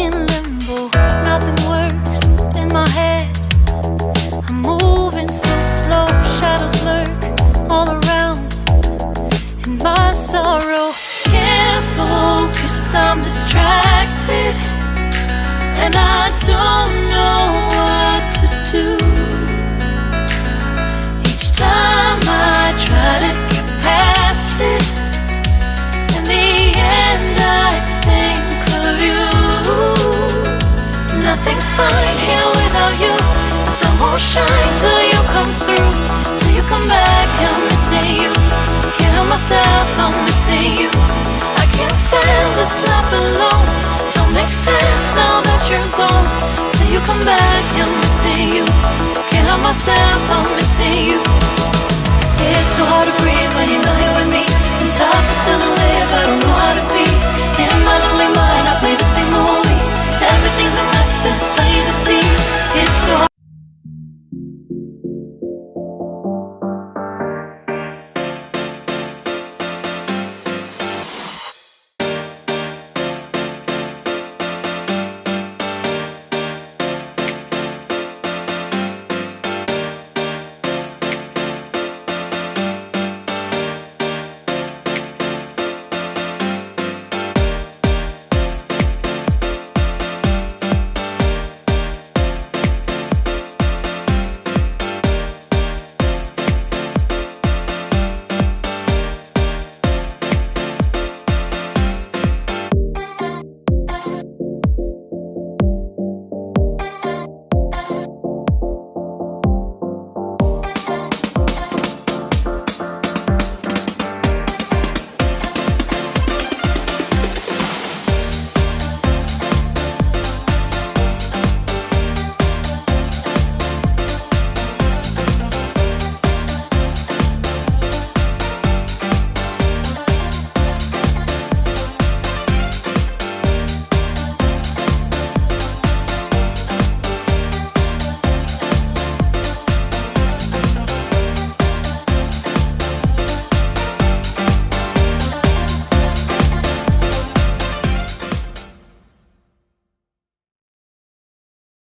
in limbo. Nothing works in my head. I'm moving so slow. Shadows lurk all around in my sorrow. Can't focus, I'm distracted, and I don't know what to do. Each time I try to get past it, in the end I think of you. Nothing's fine here without you. The sun won't shine till you come through. Till you come back, I'm missing you. Can't help myself, I'm missing you. I can't stand this life alone. Don't make sense now that you're gone. Till you come back, I'm missing you. Can't help myself, I'm missing you.